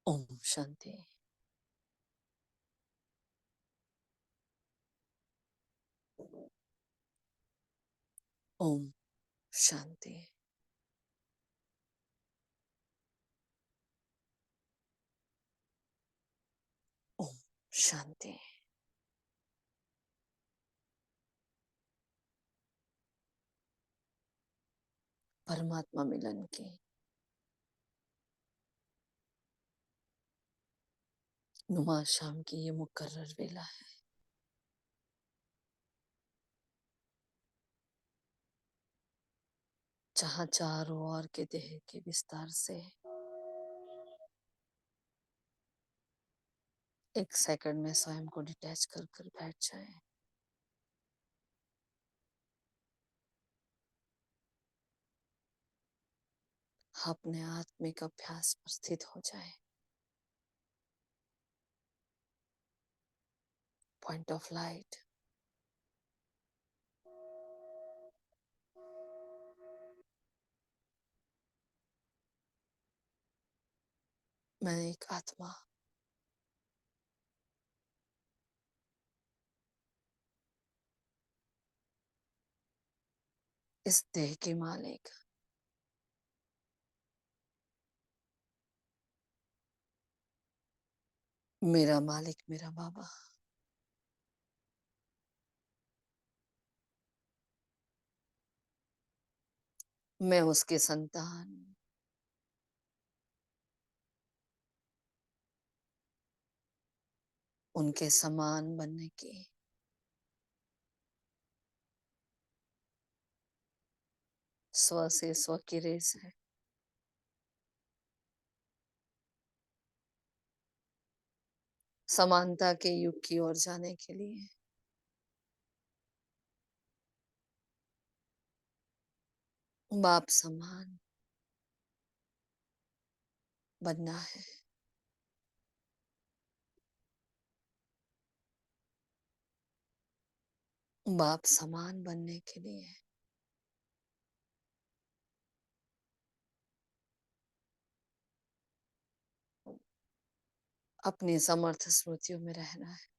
ओम शांति। ओम शांति। ओम शांति। परमात्मा मिलन की नुमा शाम की ये मुकर्रर वेला है। जहाँ चारों ओर के देह के विस्तार से एक सेकंड में स्वयं को डिटैच कर कर बैठ जाए। अपने आत्मिक अभ्यास पर स्थित हो जाए। Point of light. मैं एक आत्मा, इस देह की मालिक, मेरा मालिक मेरा बाबा। मैं उसके संतान, उनके समान बनने की स्व से स्व की रेस है। समानता के युग की ओर जाने के लिए बाप समान बनना है। बाप समान बनने के लिए अपनी समर्थ स्मृतियों में रहना है।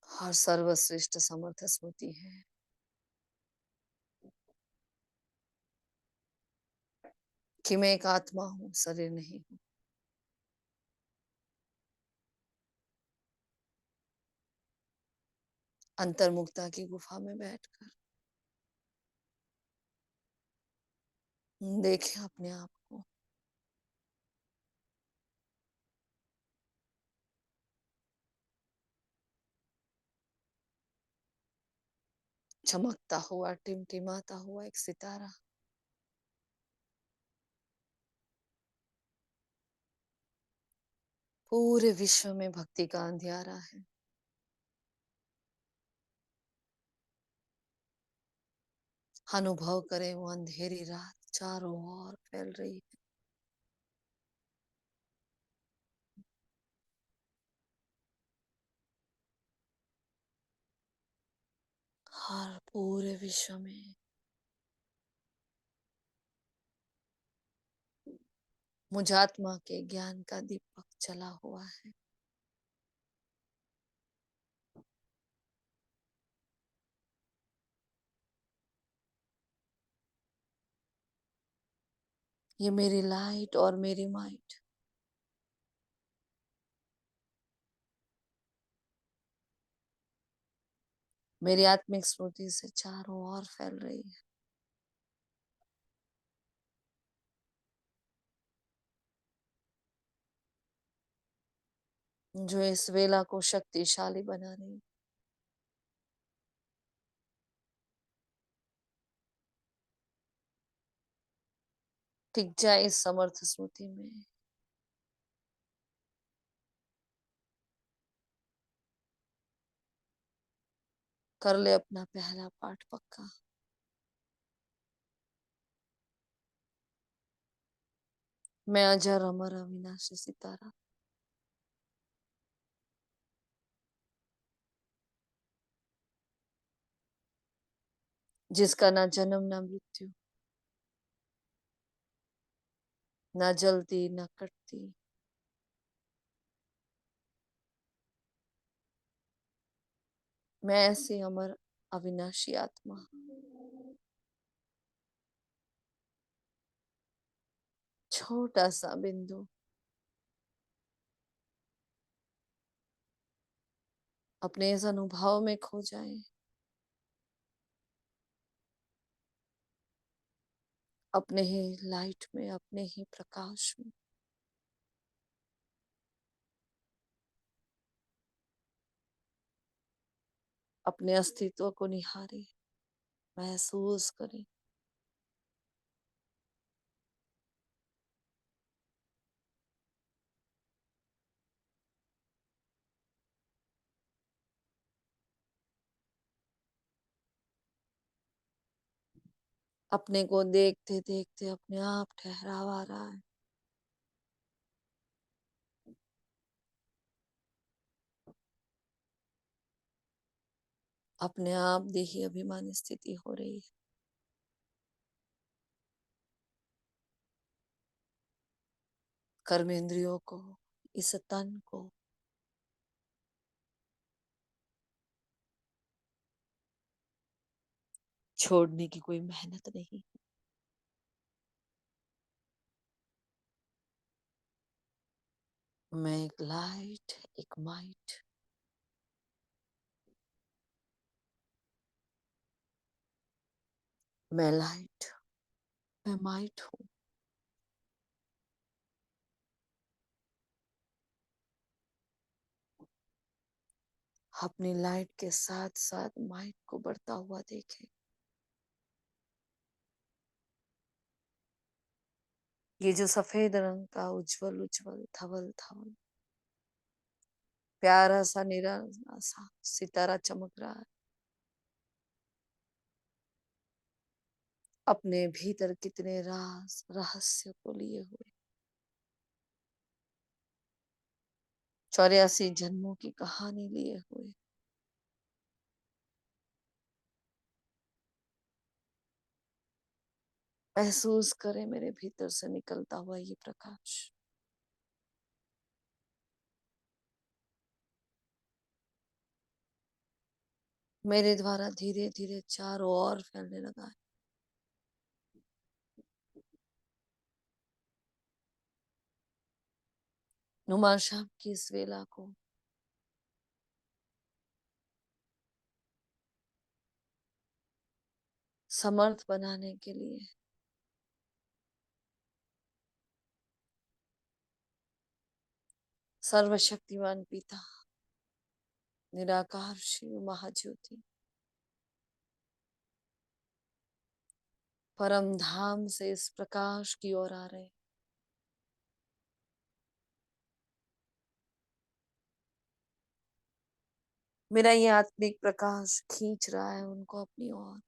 और सर्वश्रेष्ठ समर्थ स्मृति है कि मैं एक आत्मा हूं, शरीर नहीं हूं। अंतर्मुक्ता की गुफा में बैठकर देखें अपने आप को। चमकता हुआ, टिमटिमाता हुआ एक सितारा। पूरे विश्व में भक्ति का अंधियारा है। अनुभव करें वो अंधेरी रात चारों ओर फैल रही है। हर पूरे विश्व में मुझात्मा के ज्ञान का दीपक चला हुआ है। ये मेरी लाइट और मेरी माइट मेरी आत्मिक स्मृति से चारों ओर फैल रही है। जो इस वेला को शक्तिशाली बना रही है। टिक जाए इस समर्थ स्मृति में। कर ले अपना पहला पाठ पक्का। मैं अजर अमर अविनाशी सितारा जिसका ना जन्म ना मृत्यु, न जलती न कटती। मैं ऐसी अमर अविनाशी आत्मा, छोटा सा बिंदु, अपने इस अनुभव में खो जाए, अपने ही लाइट में, अपने ही प्रकाश में। अपने अस्तित्व को निहारे, महसूस करें। अपने को देखते देखते अपने आप ठहराव आ रहा है। अपने आप देही अभिमानी स्थिति हो रही है। कर्मेंद्रियों को, इस तन को छोड़ने की कोई मेहनत नहीं। मैं एक लाइट, एक माइट, मैं लाइट, मैं माइट हूँ। अपनी लाइट के साथ साथ माइट को बढ़ता हुआ देखें। ये जो सफेद रंग का उज्जवल उज्जवल धवल धवल प्यारा सा निराला सा सितारा चमक रहा है, अपने भीतर कितने राज रहस्य को लिए हुए, 84 जन्मों की कहानी लिए हुए। महसूस करें मेरे भीतर से निकलता हुआ ये प्रकाश। मेरे द्वारा धीरे धीरे चारों ओर फैलने लगा है। नुमा शाम की इस वेला को समर्थ बनाने के लिए सर्वशक्तिमान पिता, निराकार शिव महाज्योति, परम धाम से इस प्रकाश की ओर आ रहे। मेरा ये आत्मिक प्रकाश खींच रहा है उनको अपनी ओर।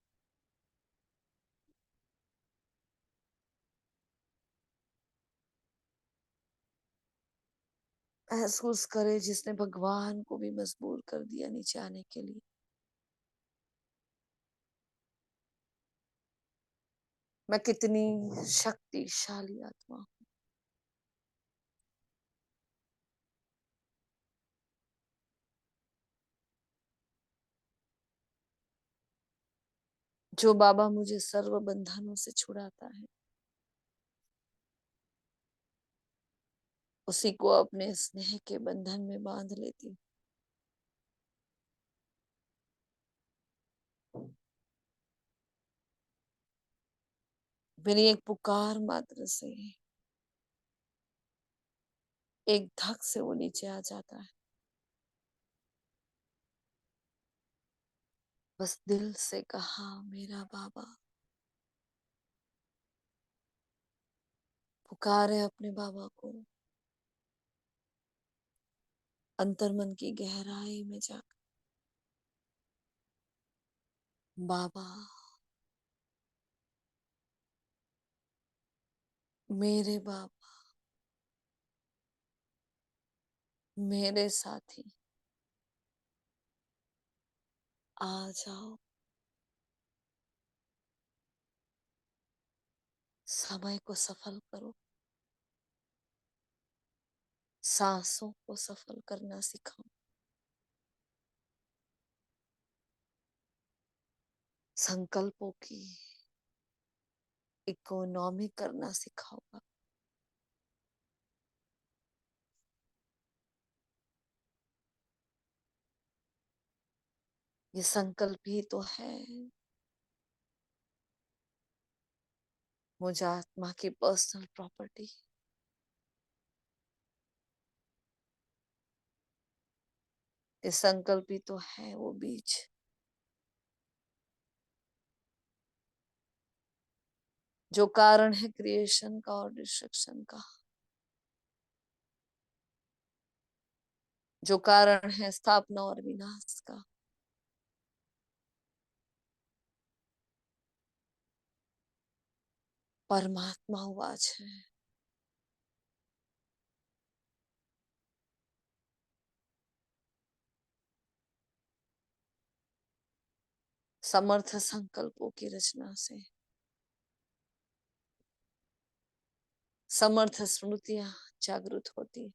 महसूस करे जिसने भगवान को भी मजबूर कर दिया नीचे आने के लिए। मैं कितनी शक्तिशाली आत्मा हूँ। जो बाबा मुझे सर्व बंधनों से छुड़ाता है, उसी को अपने स्नेह के बंधन में बांध लेती हूँ। मेरी एक पुकार मात्र से, एक धक से वो नीचे आ जाता है। बस दिल से कहा मेरा बाबा, पुकारे अपने बाबा को अंतर्मन की गहराई में जाकर। बाबा, मेरे बाबा, मेरे साथी, आ जाओ, समय को सफल करो। सांसों को सफल करना सिखाओ, संकल्पों की इकोनॉमी करना सिखाओ। ये संकल्प ही तो है मुझे आत्मा की पर्सनल प्रॉपर्टी। ये संकल्प ही तो है वो बीज जो कारण है क्रिएशन का और डिस्ट्रक्शन का, जो कारण है स्थापना और विनाश का। परमात्मा आवाज है। समर्थ संकल्पों की रचना से समर्थ स्मृतियां जागृत होती,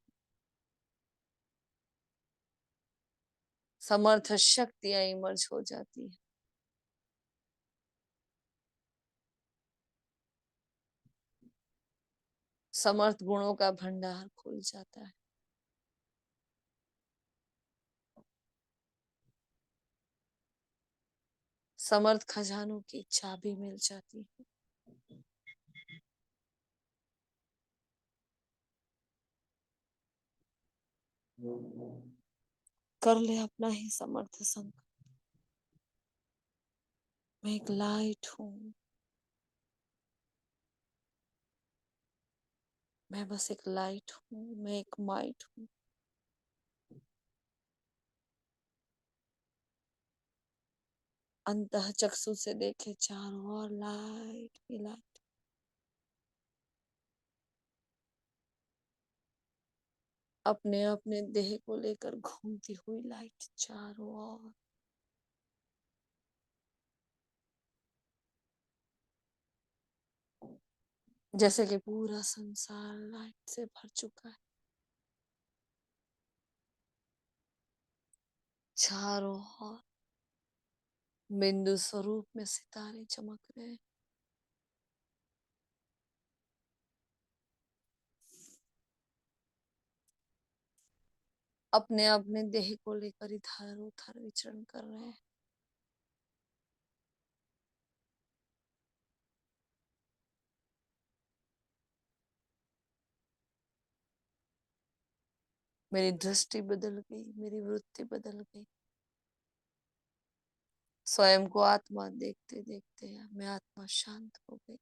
समर्थ शक्तियां इमर्ज हो जाती है। समर्थ गुणों का भंडार खुल जाता है। समर्थ खजानों की चाबी मिल जाती है। कर ले अपना ही समर्थ संकल्प। मैं एक लाइट हूँ, मैं बस एक लाइट हूँ, मैं एक माइट हूँ। अंतः चक्षु से देखे चारों ओर लाइट ही लाइट। अपने अपने देह को लेकर घूमती हुई लाइट चारों ओर। जैसे कि पूरा संसार लाइट से भर चुका है। चारों ओर बिंदु स्वरूप में सितारे चमक रहे हैं। अपने अपने देह को लेकर इधर उधर विचरण कर रहे हैं। मेरी दृष्टि बदल गई, मेरी वृत्ति बदल गई। स्वयं को आत्मा देखते देखते मैं आत्मा शांत हो गई।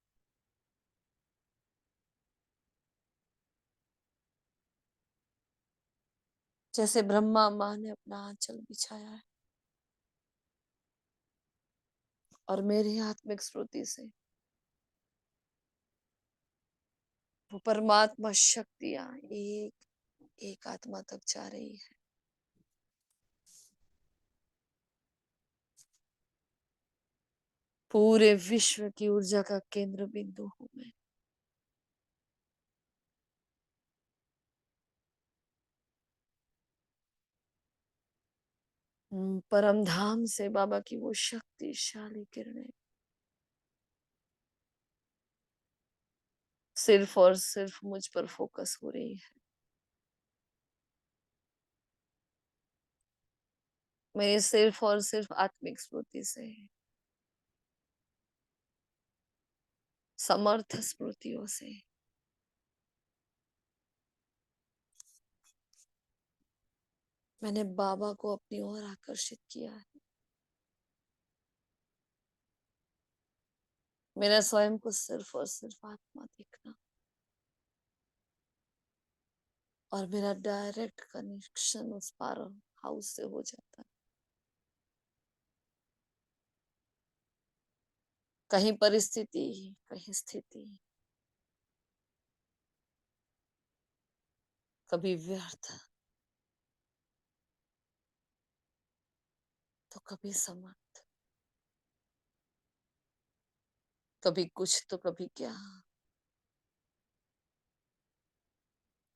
जैसे ब्रह्मा माँ ने अपना आंचल बिछाया है और मेरी आत्मिक स्मृति से वो परमात्मा शक्तियां एक एक आत्मा तक जा रही है। पूरे विश्व की ऊर्जा का केंद्र बिंदु हूं मैं। परम धाम से बाबा की वो शक्तिशाली किरणें सिर्फ और सिर्फ मुझ पर फोकस हो रही है। मेरी सिर्फ और सिर्फ आत्मिक स्मृति से, समर्थ स्मृतियों से मैंने बाबा को अपनी ओर आकर्षित किया है। मेरा स्वयं को सिर्फ और सिर्फ आत्मा देखना और मेरा डायरेक्ट कनेक्शन उस पावर हाउस से हो जाता है। कहीं परिस्थिति, कहीं स्थिति, कभी व्यर्थ तो कभी समर्थ, कभी कुछ तो कभी क्या।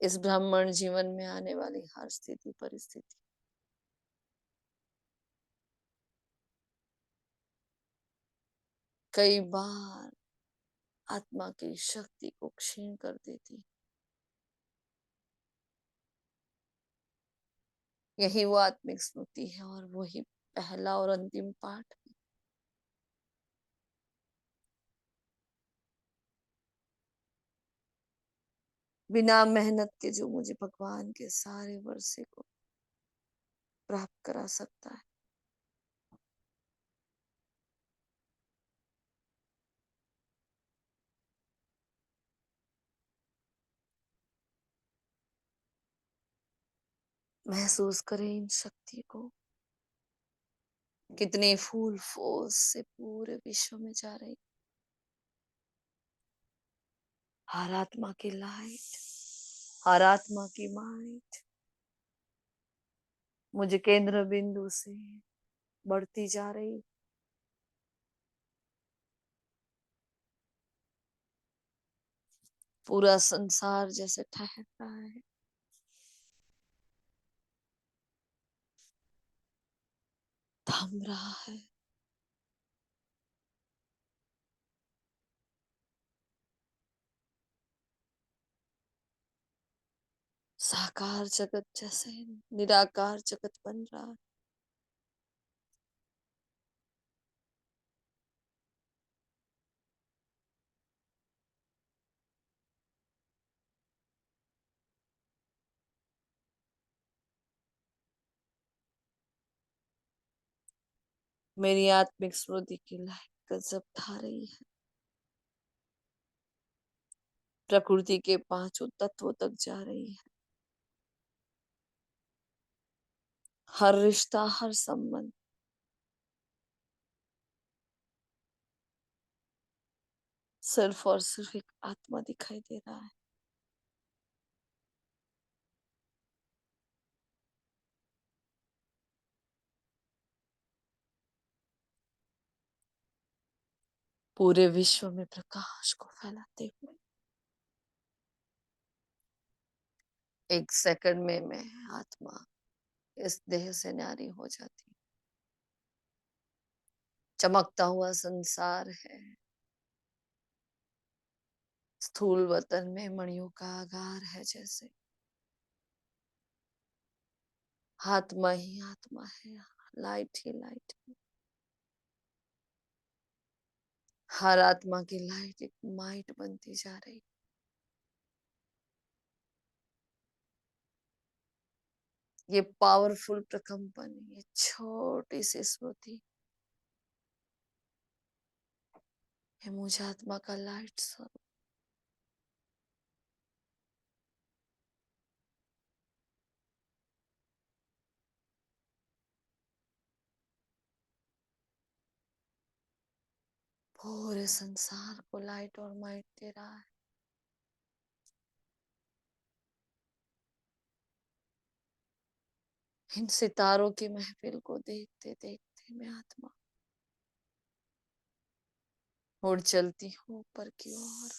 इस ब्राह्मण जीवन में आने वाली हर स्थिति परिस्थिति कई बार आत्मा की शक्ति को क्षीण कर देती। यही वो आत्मिक स्मृति है और वही पहला और अंतिम पाठ। बिना मेहनत के जो मुझे भगवान के सारे वर्षे को प्राप्त करा सकता है। महसूस करें इन शक्ति को, कितने फूल फोर्स से पूरे विश्व में जा रही। हर आत्मा की लाइट, हर आत्मा की माइट मुझे केंद्र बिंदु से बढ़ती जा रही। पूरा संसार जैसे ठहर रहा है। थम रहा है। साकार जगत जैसे निराकार जगत बन रहा है। मेरी आत्मिक स्मृति की लाइट गजब ढा रही है। प्रकृति के पांचों तत्वों तक जा रही है। हर रिश्ता, हर संबंध सिर्फ और सिर्फ एक आत्मा दिखाई दे रहा है। पूरे विश्व में प्रकाश को फैलाते हुए। एक सेकंड में मैं आत्मा इस देह से न्यारी हो जाती। चमकता हुआ संसार है। स्थूल वतन में मणियों का आगार है जैसे। आत्मा ही आत्मा है, लाइट ही लाइट है। हर आत्मा की लाइट एक माइट बनती जा रही। ये पावरफुल प्रकंपन, ये छोटी सी स्मृति, ये मुझे आत्मा का लाइट स्वरूप पूरे संसार को लाइट और माइट दे रहा है। इन सितारों की महफिल को देखते देखते मैं आत्मा उड़ चलती हूँ ऊपर की ओर।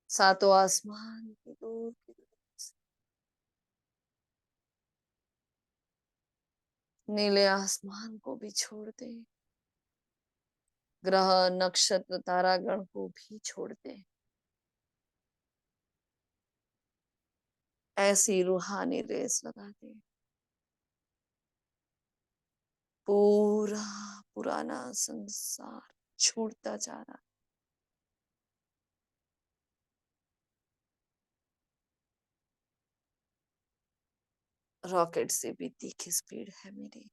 सातों आसमान की दूर की दूर से, नीले आसमान को भी छोड़ दे, ग्रह नक्षत्र तारागण को भी छोड़ दे। ऐसी रूहानी रेस लगा दे। पूरा पुराना संसार छूटता जा रहा। रॉकेट से भी तीखी स्पीड है मेरी।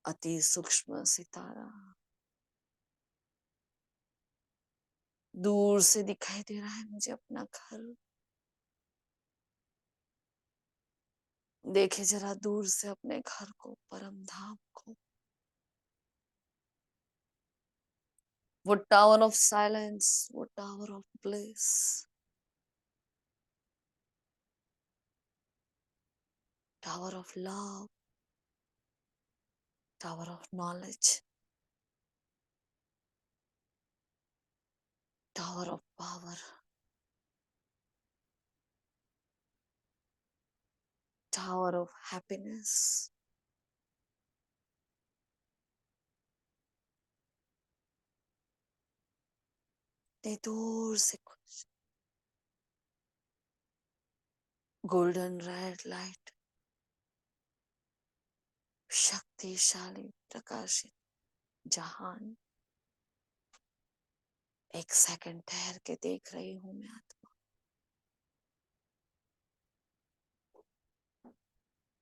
अति सूक्ष्म सितारा दूर से दिखाई दे रहा है मुझे अपना घर। देखे जरा दूर से अपने घर को, परम धाम को। वो टावर ऑफ साइलेंस, वो tower of bliss, tower of love, tower of knowledge. Tower of power, tower of happiness. इतने दूर से कुछ गोल्डन रेड लाइट, शक्तिशाली प्रकाशित जहान। एक सेकंड ठहर के देख रही हूं मैं आत्मा,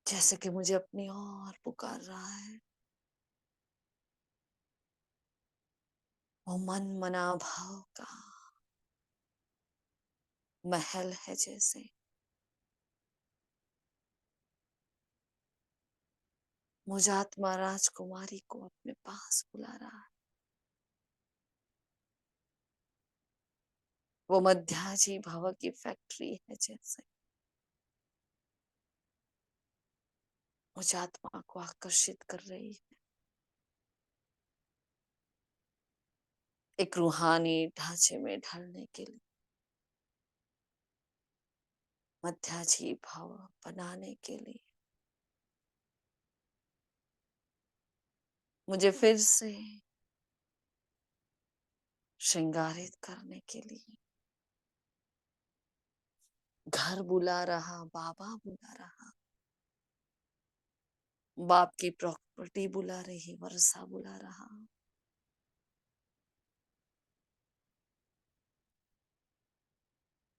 जैसे कि मुझे अपनी ओर पुकार रहा है। वो मन मना भाव का महल है जैसे। मुझे आत्मा राजकुमारी को अपने पास बुला रहा है। वो मध्याजी भव की फैक्ट्री है जैसे। मुझे आत्मा को आकर्षित कर रही है, एक रूहानी ढांचे में ढलने के लिए, मध्याजी भाव बनाने के लिए। मुझे फिर से श्रृंगारित करने के लिए घर बुला रहा, बाबा बुला रहा, बाप की प्रॉपर्टी बुला रही, वर्षा बुला रहा।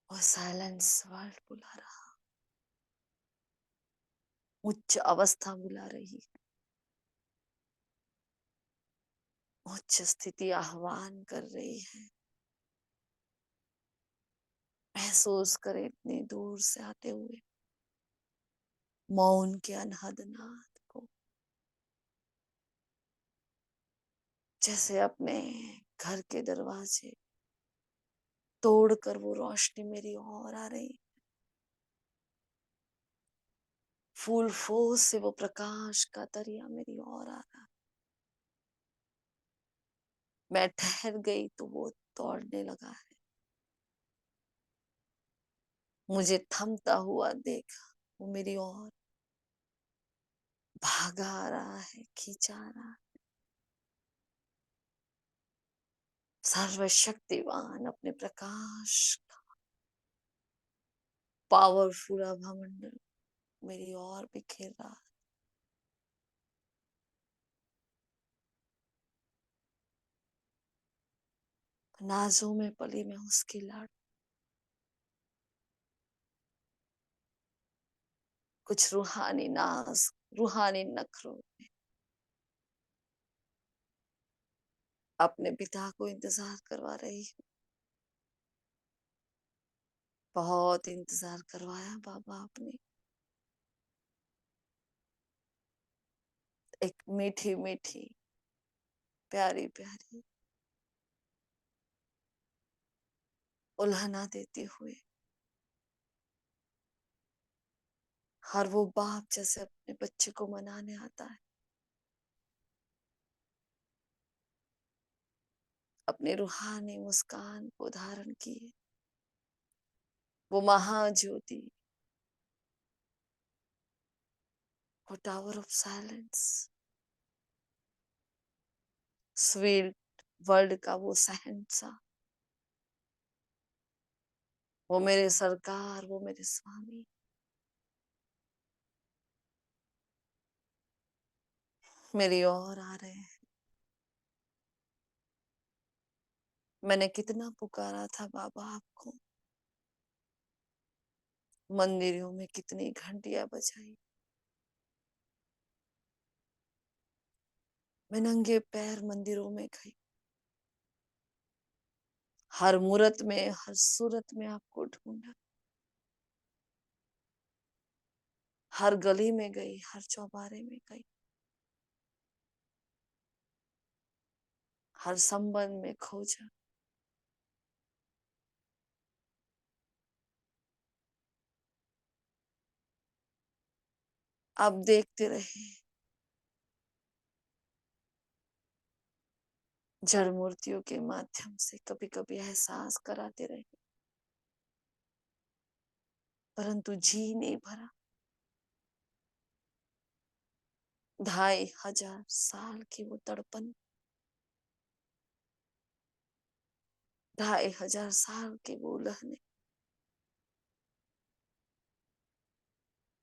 और साइलेंस वर्ल्ड बुला रहा, उच्च अवस्था बुला रही, उच्च स्थिति आह्वान कर रही है। महसूस करे इतनी दूर से आते हुए मौन के अनहद नाद को, जैसे अपने घर के दरवाजे तोड़कर वो रोशनी मेरी ओर आ रही। फूल फूल से वो प्रकाश का दरिया मेरी ओर आ रहा। मैं ठहर गई तो वो दौड़ने लगा है। मुझे थमता हुआ देखा, वो मेरी ओर भागा आ रहा है, खींचा आ रहा है। सर्वशक्तिवान अपने प्रकाश का पावरफुल आभामंडल मेरी ओर बिखेर रहा है। नाजों में पली मैं उसकी लाड, कुछ रूहानी नाज, रूहानी नखरों में अपने पिता को इंतजार करवा रही हूँ। बहुत इंतजार करवाया बाबा आपने। एक मीठी मीठी प्यारी प्यारी उल्हना देते हुए, हर वो बाप जैसे अपने बच्चे को मनाने आता है, अपने रूहानी मुस्कान को धारण किए, वो महाज्योति, वो tower of silence, sweet world का वो शहंशाह, वो मेरे सरकार, वो मेरे स्वामी मेरी ओर आ रहे हैं। मैंने कितना पुकारा था बाबा आपको, मंदिरों में कितनी घंटियां बजाई, मैं नंगे पैर मंदिरों में गई, हर मूरत में, हर सूरत में आपको ढूंढा, हर गली में गई, हर चौबारे में गई, हर संबंध में खोजा। आप देखते रहे, जड़ मूर्तियों के माध्यम से कभी कभी एहसास कराते रहे, परंतु जी नहीं भरा। 2500 की वो तड़पन, 2500 के वो लहने,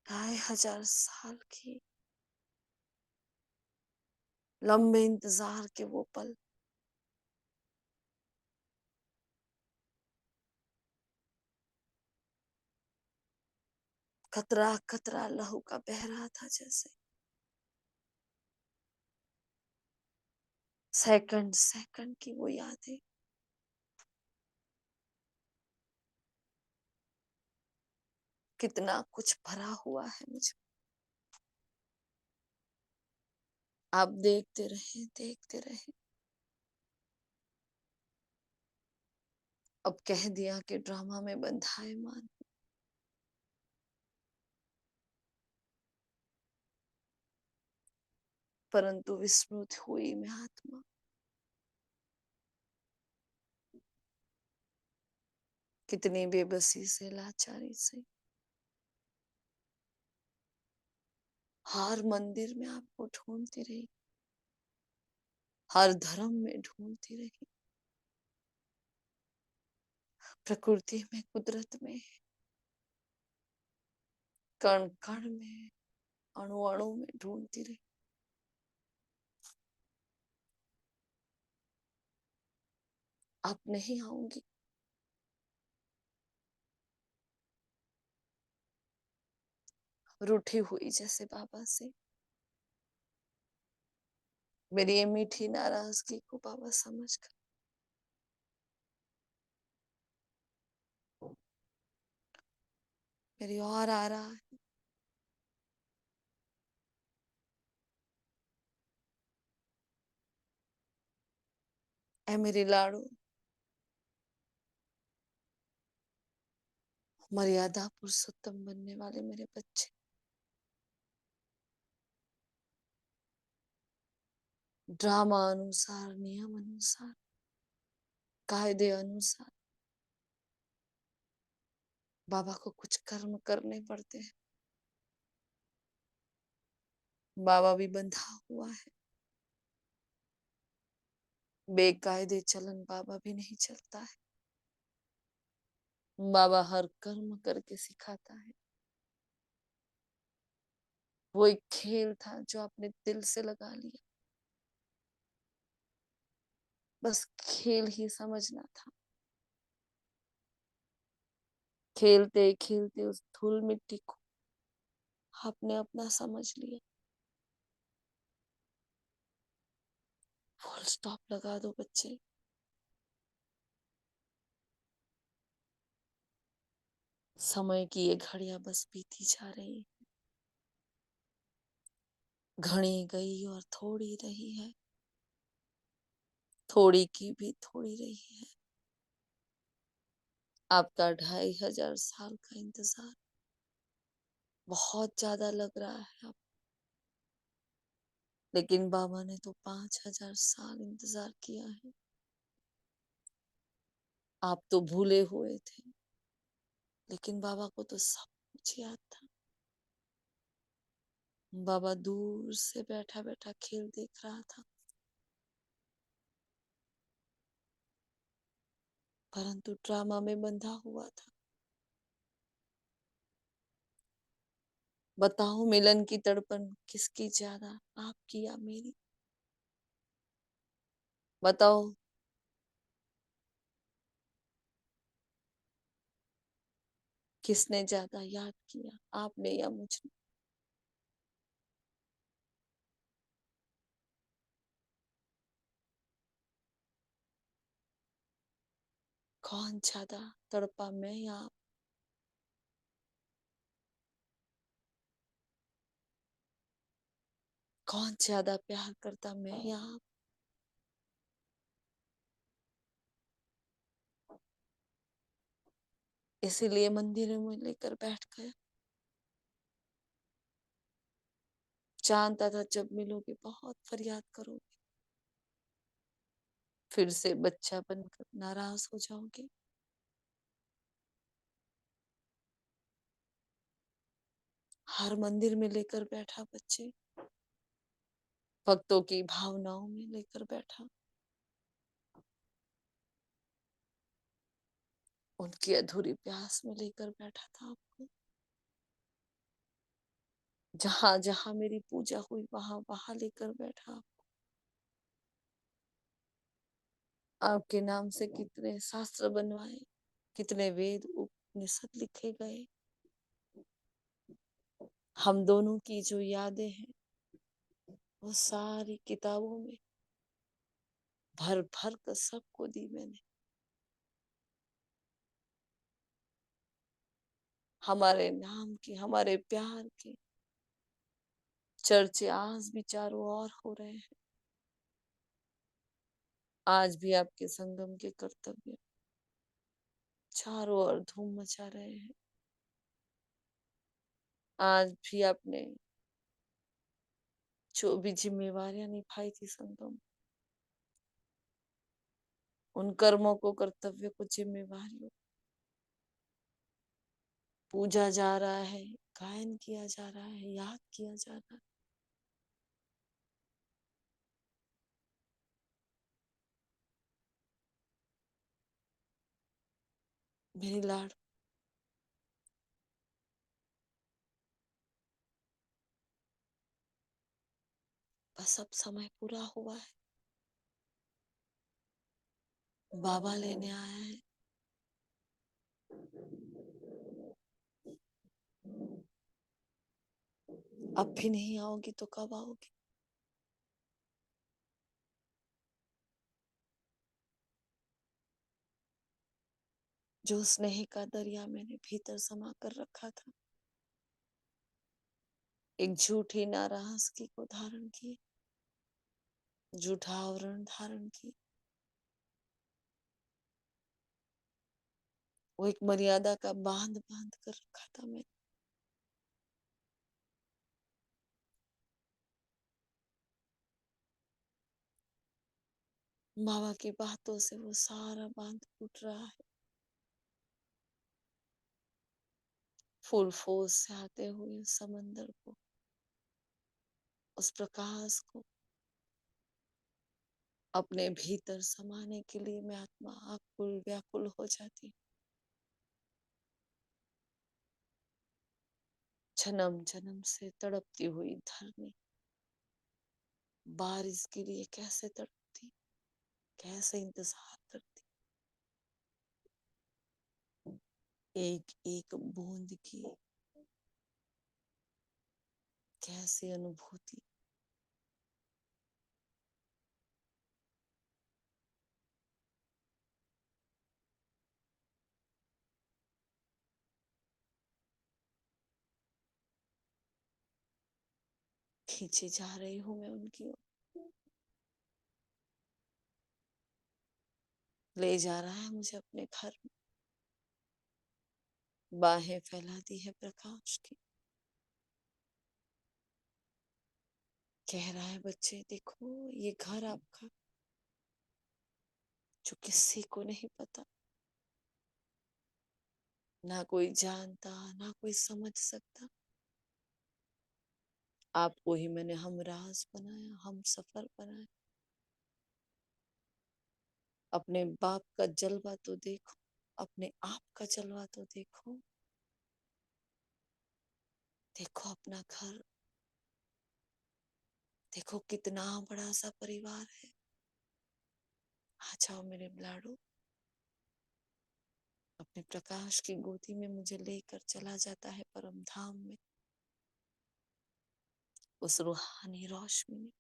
2500 की लंबे इंतजार के वो पल, कतरा कतरा लहू का बह रहा था जैसे। सेकंड सेकंड की वो यादें, कितना कुछ भरा हुआ है मुझे। आप देखते रहे। अब कह दिया कि ड्रामा में बंधाएमान, परंतु विस्मृत हुई मैं आत्मा। कितनी बेबसी से, लाचारी से, हर मंदिर में आपको ढूंढती रही, हर धर्म में ढूंढती रही, प्रकृति में, कुदरत में, कण कण में, अणु अणु में ढूंढती रही। आप नहीं आऊंगी, रूठी हुई जैसे बाबा से। मेरी ये मीठी नाराजगी को बाबा समझ कर, मेरी और आ रहा है। ऐ मेरी लाड़ू, मर्यादा पुरुषोत्तम बनने वाले मेरे बच्चे, ड्रामा अनुसार, नियम अनुसार, कायदे अनुसार बाबा को कुछ कर्म करने पड़ते हैं। बाबा भी बंधा हुआ है, बेकायदे चलन बाबा भी नहीं चलता है। बाबा हर कर्म करके सिखाता है। वो एक खेल था जो आपने दिल से लगा लिया, बस खेल ही समझना था। खेलते खेलते उस धूल मिट्टी को आपने अपना समझ लिया। फुल स्टॉप लगा दो बच्चे। समय की ये घड़ियां बस बीती जा रही, घड़ी गई और थोड़ी रही है, थोड़ी की भी थोड़ी रही है। आपका 2500 का इंतजार बहुत ज्यादा लग रहा है आप, लेकिन बाबा ने तो 5000 इंतजार किया है। आप तो भूले हुए थे, लेकिन बाबा को तो सब कुछ याद था। बाबा दूर से बैठा बैठा खेल देख रहा था, परंतु ड्रामा में बंधा हुआ था। बताओ मिलन की तड़पन किसकी ज्यादा, आपकी या मेरी? बताओ। किसने ज्यादा याद किया, आपने या मुझने? कौन ज्यादा तड़पा, मैं या आप? कौन ज्यादा प्यार करता, मैं या आप? इसीलिए मंदिर में लेकर बैठ गया। जानता था जब मिलोगे बहुत फरियाद करोगे, फिर से बच्चा बनकर नाराज हो जाओगे। हर मंदिर में लेकर बैठा बच्चे, भक्तों की भावनाओं में लेकर बैठा, उनकी अधूरी प्यास में लेकर बैठा था आपको। जहां जहां मेरी पूजा हुई वहां वहां लेकर बैठा। आपके नाम से कितने शास्त्र बनवाए, कितने वेद उपनिषद लिखे गए। हम दोनों की जो यादें हैं वो सारी किताबों में भर भर कर सबको दी मैंने। हमारे नाम के, हमारे प्यार के चर्चे आज भी चारों ओर हो रहे हैं। आज भी आपके संगम के कर्तव्य चारों ओर धूम मचा रहे हैं। आज भी आपने जो भी जिम्मेवारियां निभाई थी संगम, उन कर्मों को, कर्तव्य को, जिम्मेवारियों पूजा जा रहा है, गायन किया जा रहा है, याद किया जा रहा है। मेरी लाड, बस अब समय पूरा हुआ है। बाबा लेने आया है। अब भी नहीं आओगी तो कब आओगी? जो स्नेह का दरिया मैंने भीतर समा कर रखा था, एक झूठी नाराजगी को धारण किए, झूठा आवरण धारण किए, वो एक मर्यादा का बांध बांध कर रखा था मैं। मामा की बातों से वो सारा बांध टूट रहा है। फुल फोर्स से आते हुए समंदर को, उस प्रकाश को अपने भीतर समाने के लिए मैं आत्मा आकुल व्याकुल हो जाती। जन्म जन्म से तड़पती हुई धरनी बारिश के लिए कैसे तड़पती, कैसे इंतजार करती। एक एक बूंद की कैसी अनुभूति। खींची जा रही हूँ मैं उनकी ओर, ले जा रहा है मुझे अपने घर में। बाहें फैला दी है प्रकाश की, कह रहा है बच्चे देखो ये घर आपका, जो किसी को नहीं पता, ना कोई जानता, ना कोई समझ सकता। आपको ही मैंने हमराज बनाया, हम सफर बनाया। अपने बाप का जलवा तो देखो, अपने आप का जलवा तो देखो। देखो अपना घर, देखो कितना बड़ा सा परिवार है। आ जाओ मेरे लाडो। अपने प्रकाश की गोदी में मुझे लेकर चला जाता है परम धाम में, उस रूहानी रोशनी में।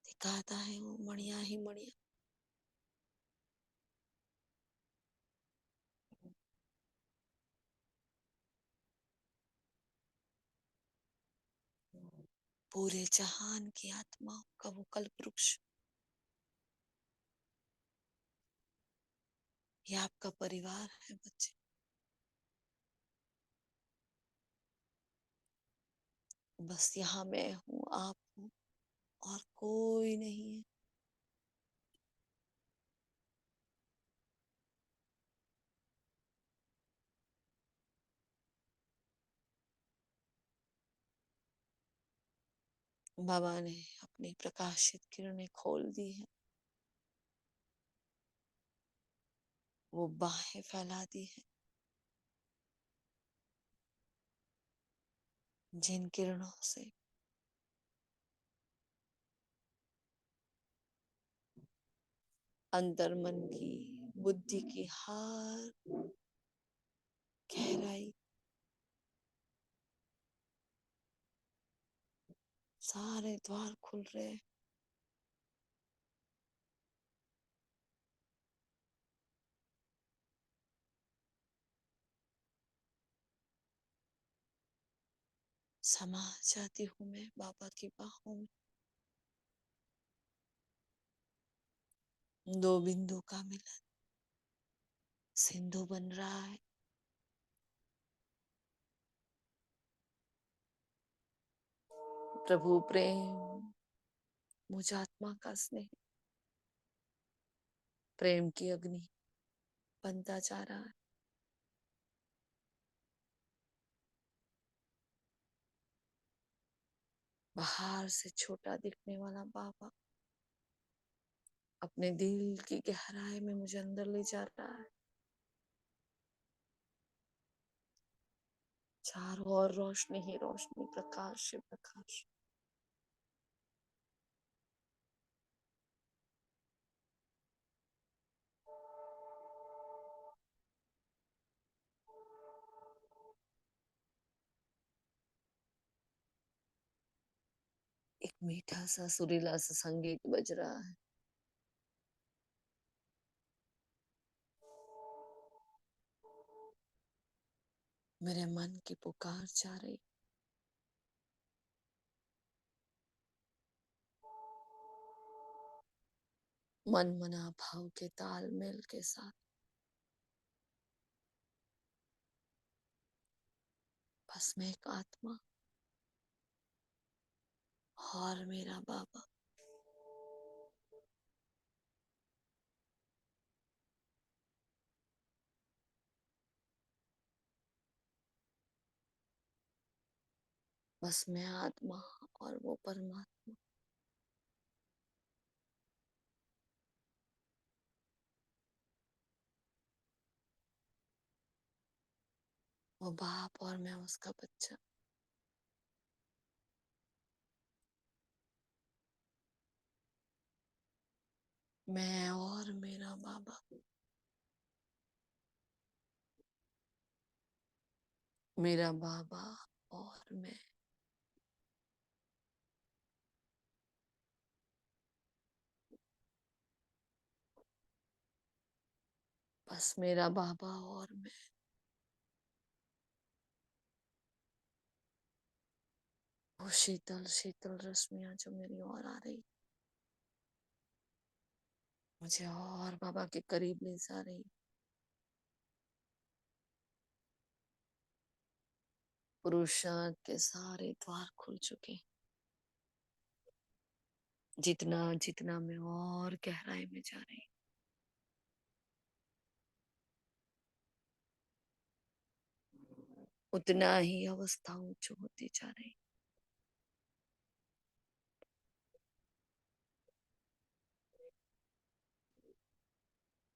दिखाता है वो मणिया ही मणिया। पूरे जहान की आत्माओं का वो कल्प वृक्ष, ये आपका परिवार है बच्चे। बस यहाँ मैं हूँ, आप हूँ, और कोई नहीं है। बाबा ने अपनी प्रकाशित किरणें खोल दी है, वो बाहें फैला दी है, जिन किरणों से अंतर मन की, बुद्धि की हर गहराई, सारे द्वार खुल रहे हैं। समा जाती हूँ मैं बाबा की बाहों में। दो बिंदु का मिलन सिंधु बन रहा है। प्रभु प्रेम, मुझ आत्मा का स्नेह, प्रेम की अग्नि बनता जा रहा है। बाहर से छोटा दिखने वाला बाबा अपने दिल की गहराई में मुझे अंदर ले जा रहा है। चारों ओर रोशनी ही रोशनी, प्रकाश ही प्रकाश। एक मीठा सा सुरीला सा संगीत बज रहा है। मेरे मन की पुकार जा रही। मन मना भाव के तालमेल के साथ बस मैं एक आत्मा और मेरा बाबा, बस मैं आत्मा और वो परमात्मा। वो बाप और मैं उसका बच्चा। मैं और मेरा बाबा, मेरा बाबा और मैं। बस मेरा बाबा और मैं। वो शीतल शीतल रश्मियां जो मेरी ओर आ रही, मुझे और बाबा के करीब ले जा रही। पुरुषार्थ के सारे द्वार खुल चुके। जितना जितना मैं और गहराई में जा रही, उतना ही अवस्था ऊंच होती जा रही।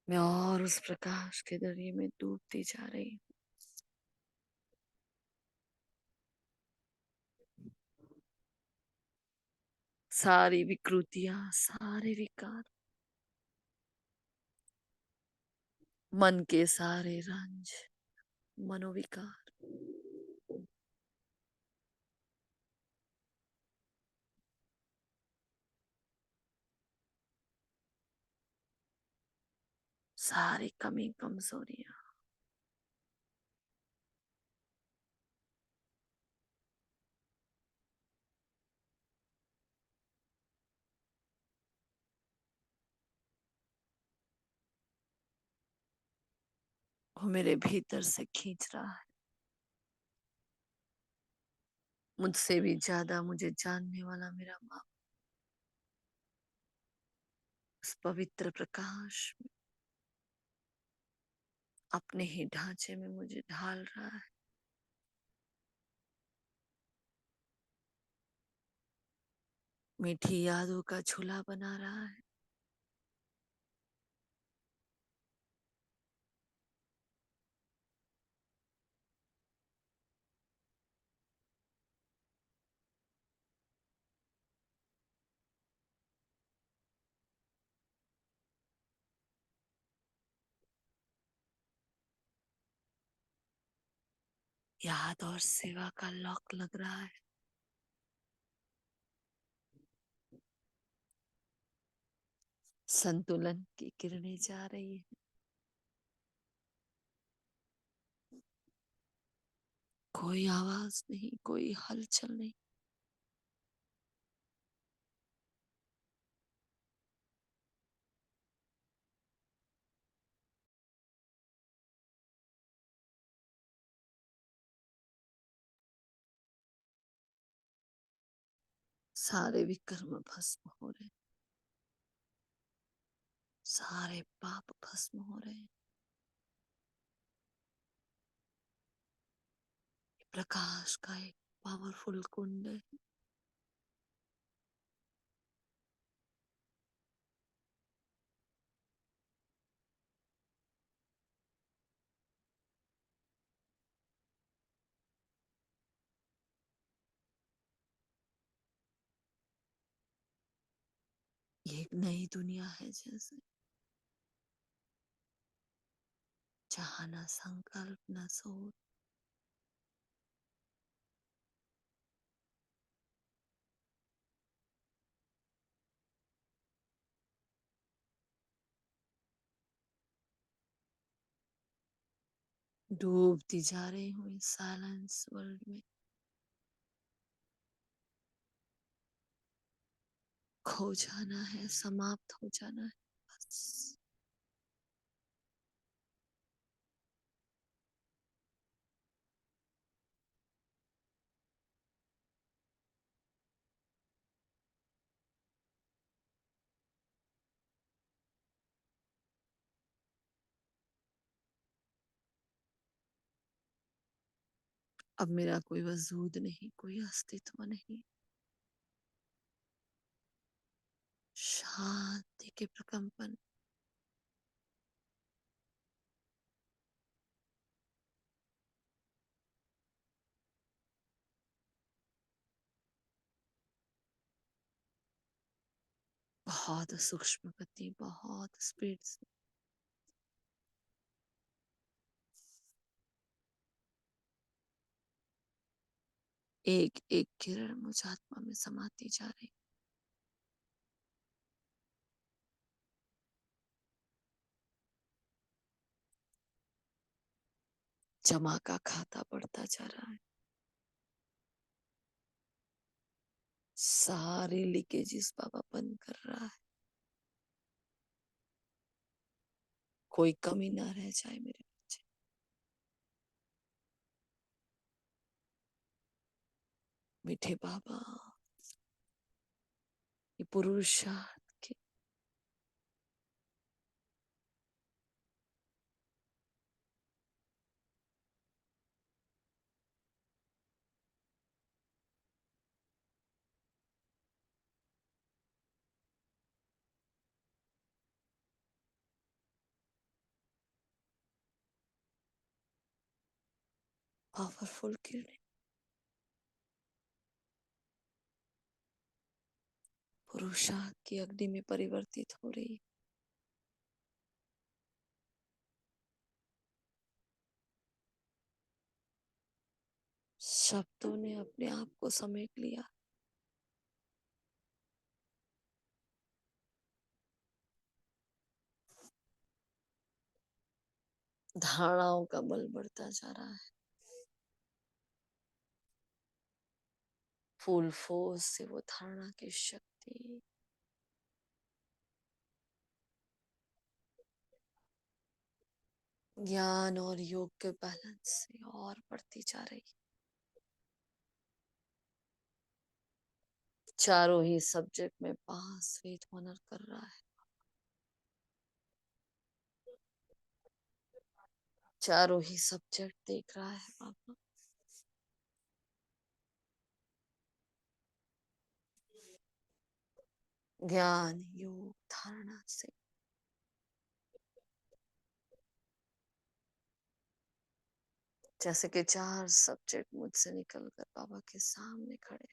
मैं और उस प्रकाश के दरिए में डूबती जा रही। सारी विकृतियां, सारे विकार, मन के सारे रंज, मनोविकार, सारी कमी कमजोरियां, वो मेरे भीतर से खींच रहा है। मुझसे भी ज्यादा मुझे जानने वाला मेरा माँ उस पवित्र प्रकाश में अपने ही ढांचे में मुझे ढाल रहा है। मीठी यादों का झूला बना रहा है। याद और सेवा का लॉक लग रहा है। संतुलन की किरणें जा रही है। कोई आवाज नहीं, कोई हलचल नहीं। सारे विकर्म भस्म हो रहे, सारे पाप भस्म हो रहे हैं। प्रकाश का एक पावरफुल कुंड है। ये एक नई दुनिया है जैसे, जहाँ न संकल्प न सोच, डूबती जा रही हूँ इस साइलेंस वर्ल्ड में। खो जाना है, समाप्त हो जाना है बस। अब मेरा कोई वजूद नहीं, कोई अस्तित्व नहीं। शांति के प्रकंपन, बहुत सूक्ष्म गति, बहुत स्पीड से। एक एक किरण मुझ आत्मा में समाती जा रही। जमा का खाता बढ़ता जा रहा है। सारी लीकेजेस बाबा बंद कर रहा है। कोई कमी ना रह जाए मेरे बच्चे। मीठे बाबा, ये पुरुषार्थ के पावरफुल किरणें पुरुषार्थ की अग्नि में परिवर्तित हो रही। शब्दों ने अपने आप को समेट लिया। धारणाओं का बल बढ़ता जा रहा है। फुल फोर्स से वो धारणा की शक्ति ज्ञान और योग के बैलेंस से और बढ़ती जा रही। चारों ही सब्जेक्ट में पास विद ऑनर कर रहा है। चारों ही सब्जेक्ट देख रहा है बाबा। ज्ञान योग धारणा से जैसे कि 4 सब्जेक्ट मुझसे निकलकर बाबा के सामने खड़े।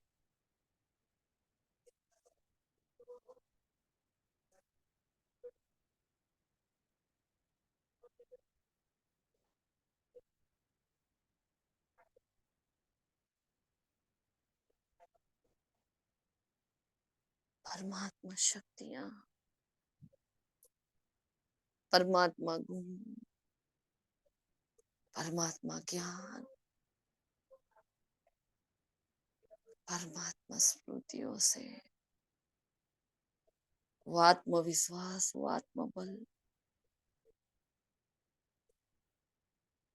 परमात्मा शक्तियां, परमात्मा गुण, परमात्मा ज्ञान, परमात्मा स्मृतियों से वो आत्मविश्वास, वो आत्मबल,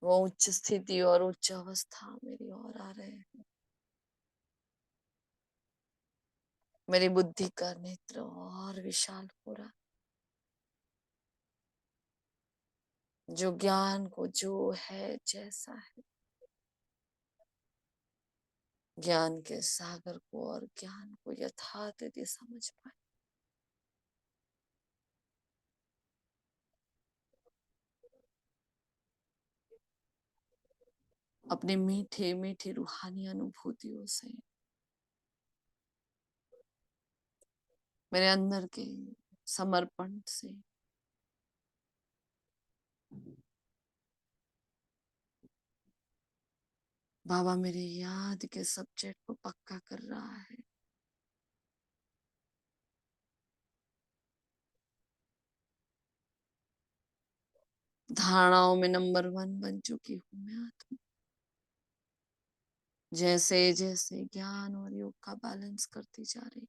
वो उच्च स्थिति और उच्च अवस्था मेरी ओर आ रहे हैं। मेरी बुद्धि का नेत्र और विशाल हो रहा, जो ज्ञान को जो है जैसा है, ज्ञान के सागर को और ज्ञान को यथार्थ यदि समझ पाए, अपने मीठे मीठे रूहानी अनुभूतियों से, मेरे अंदर के समर्पण से, बाबा मेरे याद के सब्जेक्ट को पक्का कर रहा है। धारणाओं में नंबर 1 बन चुकी हूँ मैं आत्मा। जैसे जैसे ज्ञान और योग का बैलेंस करती जा रही,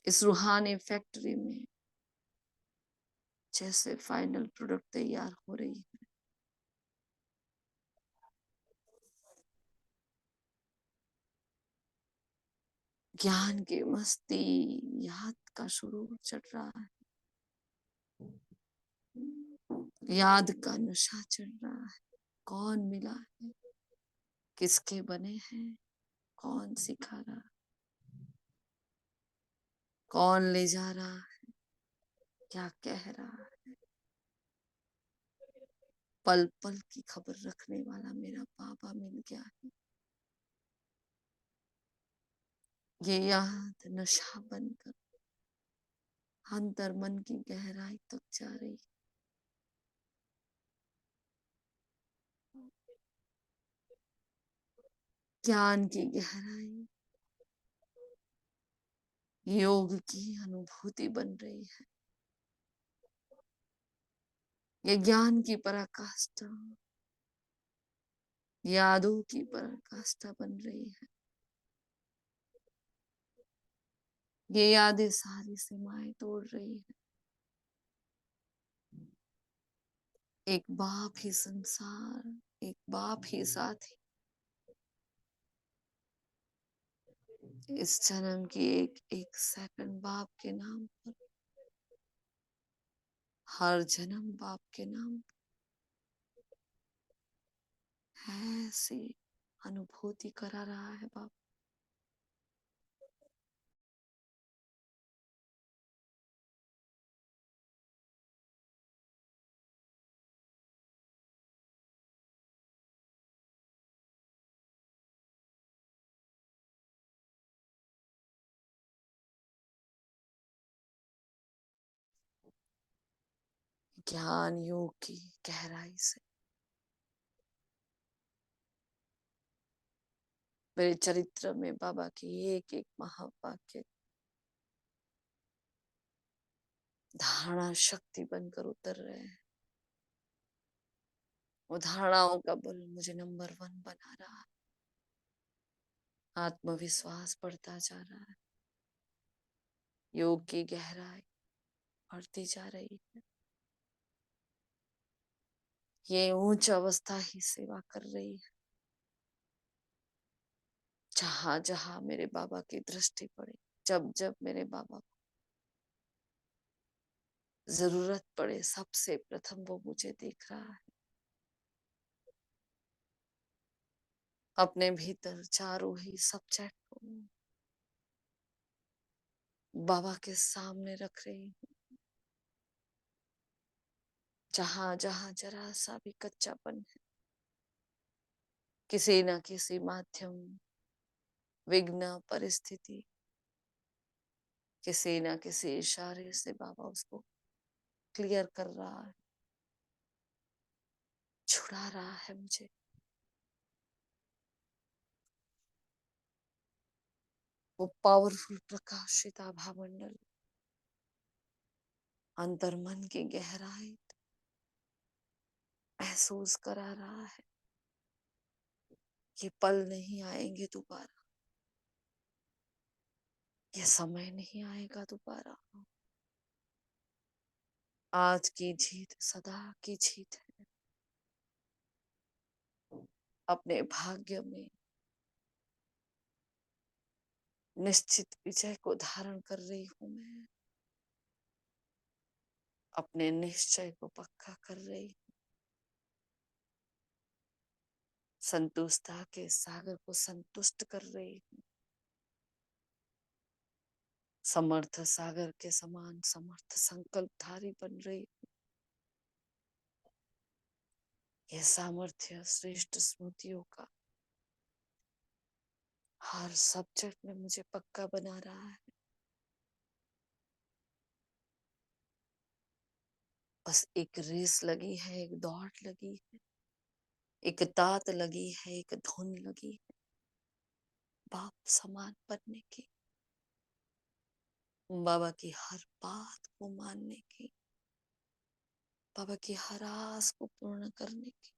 इस रूहानी फैक्ट्री में जैसे फाइनल प्रोडक्ट तैयार हो रही है, ज्ञान की मस्ती याद का शुरू चढ़ रहा है, याद का नशा चढ़ रहा है। कौन मिला है, किसके बने हैं, कौन सिखा रहा, कौन ले जा रहा है, क्या कह रहा है। पल पल की खबर रखने वाला मेरा बाबा मिल गया है। ये याद नशा बनकर अंतर मन की गहराई तक जा रही है। ज्ञान की गहराई, योग की अनुभूति बन रही है। ये ज्ञान की पराकाष्ठा, यादों की पराकाष्ठा बन रही है। ये यादें सारी सीमाएं तोड़ रही है। एक बाप ही संसार, एक बाप ही साथी, इस जन्म की एक एक सेकंड बाप के नाम पर, हर जन्म बाप के नाम पर ऐसी अनुभूति करा रहा है बाप। ज्ञान योग की गहराई से मेरे चरित्र में बाबा की एक एक महावाक्य धारणा शक्ति बनकर उतर रहे हैं। वो धारणाओं का बल मुझे नंबर 1 बना रहा है। आत्मविश्वास बढ़ता जा रहा है। योग की गहराई बढ़ती जा रही है। ये उच्च अवस्था ही सेवा कर रही है। जहां जहां मेरे बाबा की दृष्टि पड़े, जब जब मेरे बाबा को जरूरत पड़े, सबसे प्रथम वो मुझे देख रहा है। अपने भीतर चारों ही सब्जेक्ट को बाबा के सामने रख रही हूँ। जहां जहां जरा सा भी कच्चापन है, किसी न किसी माध्यम, विघ्न, परिस्थिति, किसी न किसी इशारे से बाबा उसको क्लियर कर रहा है, छुड़ा रहा है मुझे। वो पावरफुल प्रकाशित आभा मंडल अंतर मन की गहराई महसूस करा रहा है। ये पल नहीं आएंगे दोबारा, ये समय नहीं आएगा दोबारा। आज की जीत सदा की जीत है। अपने भाग्य में निश्चित विजय को धारण कर रही हूं मैं। अपने निश्चय को पक्का कर रही हूं। संतुष्टता के सागर को संतुष्ट कर रही हूं। समर्थ सागर के समान समर्थ संकल्पधारी बन रही हूं। यह सामर्थ्य श्रेष्ठ स्मृतियों का हर सब्जेक्ट में मुझे पक्का बना रहा है। बस एक रेस लगी है, एक दौड़ लगी है, एक तात लगी है, एक धुन लगी है, बाप समान बनने की, बाबा की हर बात को मानने की, बाबा की हर आस को पूर्ण करने की।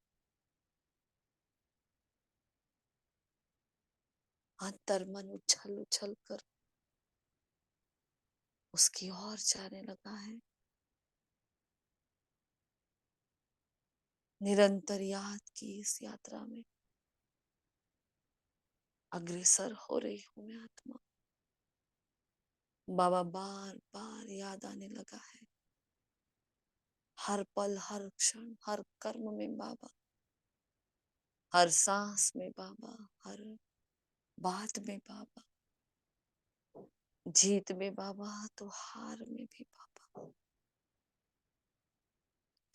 अंतर मन उछल उछल कर उसकी ओर जाने लगा है। निरंतर याद की इस यात्रा में अग्रसर हो रही हूं मैं आत्मा। बाबा बार बार याद आने लगा है। हर पल, हर क्षण, हर कर्म में बाबा, हर सांस में बाबा, हर बात में बाबा, जीत में बाबा तो हार में भी बाबा,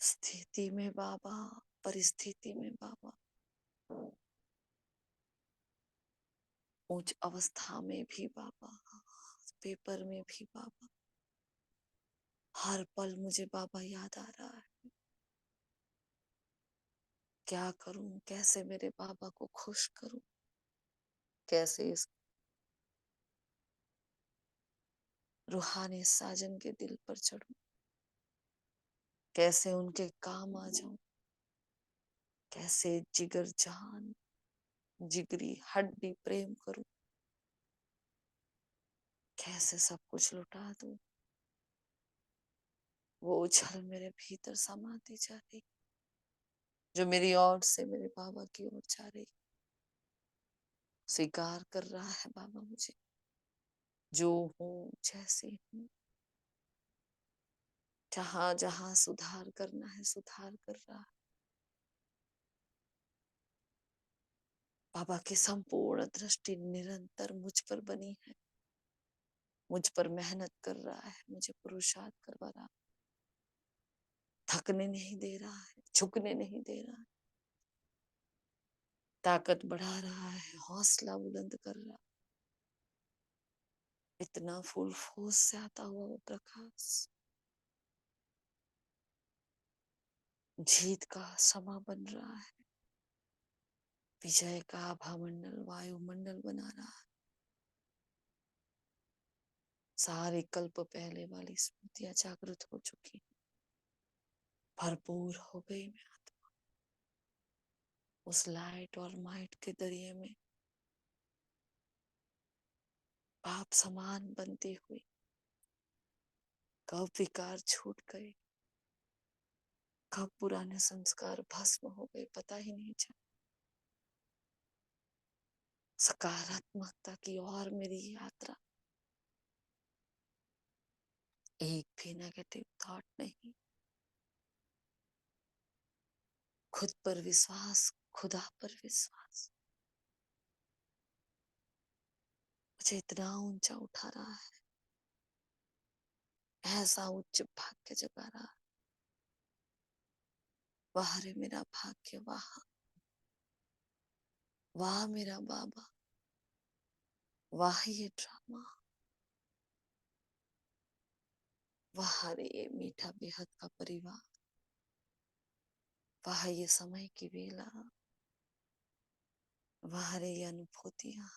स्थिति में बाबा, परिस्थिति में बाबा, उच्च अवस्था में भी बाबा, पेपर में भी बाबा। हर पल मुझे बाबा याद आ रहा है। क्या करूं, कैसे मेरे बाबा को खुश करूं, कैसे इस रूहानी साजन के दिल पर चढ़ूं, कैसे उनके काम आ जाऊं, कैसे जिगर जान जिगरी हड्डी प्रेम करूं, कैसे सब कुछ लुटा दूं। वो उछल मेरे भीतर समाती जा रही, जो मेरी ओर से मेरे बाबा की ओर जा रही। स्वीकार कर रहा है बाबा मुझे, जो हूँ जैसे हूँ। जहां जहां सुधार करना है सुधार कर रहा है। बाबा की संपूर्ण दृष्टि निरंतर मुझ पर बनी है। मुझ पर मेहनत कर रहा है, मुझे पुरुषार्थ करवा रहा है, थकने नहीं दे रहा है, झुकने नहीं दे रहा है, ताकत बढ़ा रहा है, हौसला बुलंद कर रहा है। इतना फूल फोर्स से आता हुआ वो प्रकाश जीत का समा बन रहा है। विजय का आभा मंडल वायुमंडल बना रहा है। सारे कल्प पहले वाली स्मृतियां जागृत हो चुकी, भरपूर हो गई मैं आत्मा। उस लाइट और माइट के दरिये में पाप समान बनती हुई कब विकार छूट गए, कब पुराने संस्कार भस्म हो गए पता ही नहीं चला। सकारात्मकता की ओर मेरी यात्रा, एक भी नेगेटिव थॉट नहीं। खुद पर विश्वास, खुदा पर विश्वास मुझे इतना ऊंचा उठा रहा है। ऐसा उच्च भाग्य जगा रहा। वाह रे मेरा भाग्य, वाह वाह मेरा बाबा, वाह ये ड्रामा, वाह रे ये मीठा बेहद का परिवार, वाह ये समय की बेला, वाह रे ये अनुभूतियां,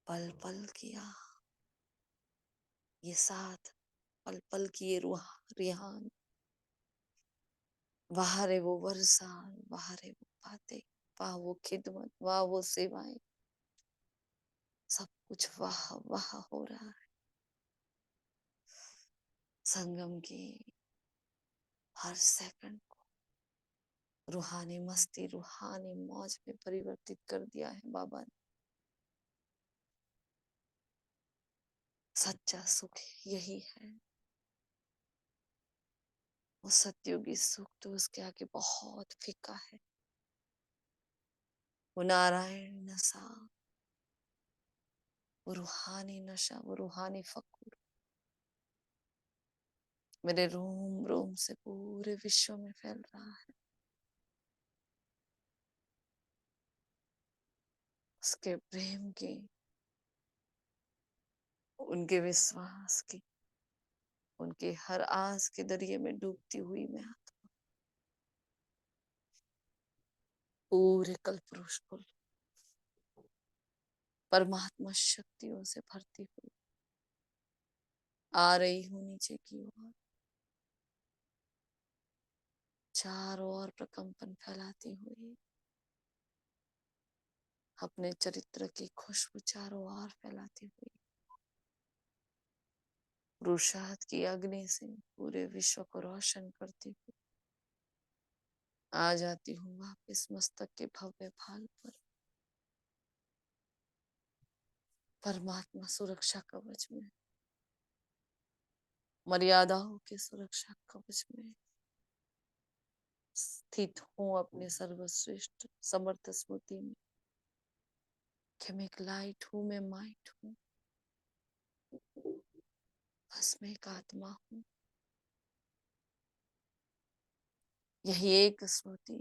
पल पल किया ये साथ, पल पल की ये रूह रिहान, वाह रे वो वर्षा, वाह रे वो बातें, वाह वो खिदमत, वाह वो सेवाएं, सब कुछ वाह वाह हो रहा है। संगम की हर सेकंड को रूहानी मस्ती, रूहानी मौज में परिवर्तित कर दिया है बाबा ने। सच्चा सुख यही है। वो सतयुगी सुख तो उसके आगे बहुत फीका है। वो नारायण नशा, वो रूहानी नशा, वो रूहानी फकूर मेरे रोम रोम से पूरे विश्व में फैल रहा है। उसके प्रेम की, उनके विश्वास की, उनके हर आस के दरिए में डूबती हुई मैं आत्मा पूरे कल्पवृक्ष को परमात्मा शक्तियों से भरती हुई आ रही हूँ नीचे की ओर, चारों ओर प्रकंपन फैलाती हुई अपने चरित्र की खुशबू चारों ओर फैलाती हुई पुरुषार्थ की अग्नि से पूरे विश्व को रोशन करती हुई आ जाती हूँ वापिस मस्तक के भव्य भाल पर। परमात्मा सुरक्षा कवच में, मर्यादाओं के सुरक्षा कवच में स्थित हूँ अपने सर्वश्रेष्ठ समर्थ स्मृति में कि मैं एक लाइट हूँ, मैं माइट हूँ, बस मैं एक आत्मा हूँ। यही एक स्मृति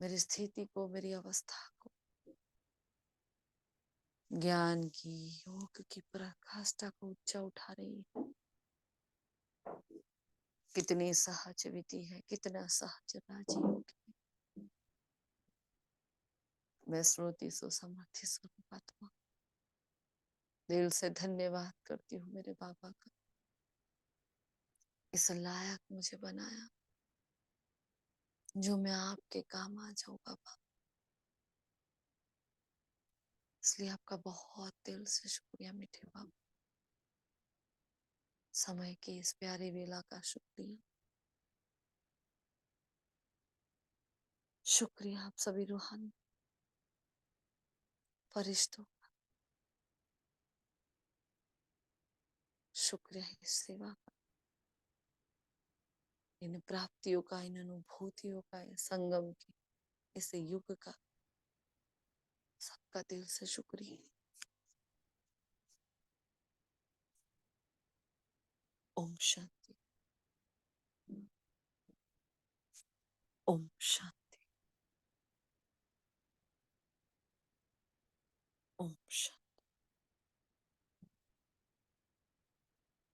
मेरी स्थिति को, मेरी अवस्था को ज्ञान की, योग की पराकाष्ठा को ऊंचा उठा रही है। कितनी सहज विधि है, कितना सहज राजयोग है। मैं स्मृति सुसमर्थि स्वरूप आत्मा दिल से धन्यवाद करती हूँ मेरे बाबा का, इस लायक मुझे बनाया जो मैं आपके काम आ जाऊं बाबा। इसलिए आपका बहुत दिल से शुक्रिया मीठे बाबा। समय की इस प्यारी वेला का शुक्रिया, शुक्रिया आप सभी रूहानी फरिश्तों, शुक्रिया इस सेवा का, इन प्राप्तियों का, इन अनुभूतियों का, इस संगम की, इस युग का, सबका दिल से शुक्रिया। ओम शांति, ओम शांति, ओम शांति।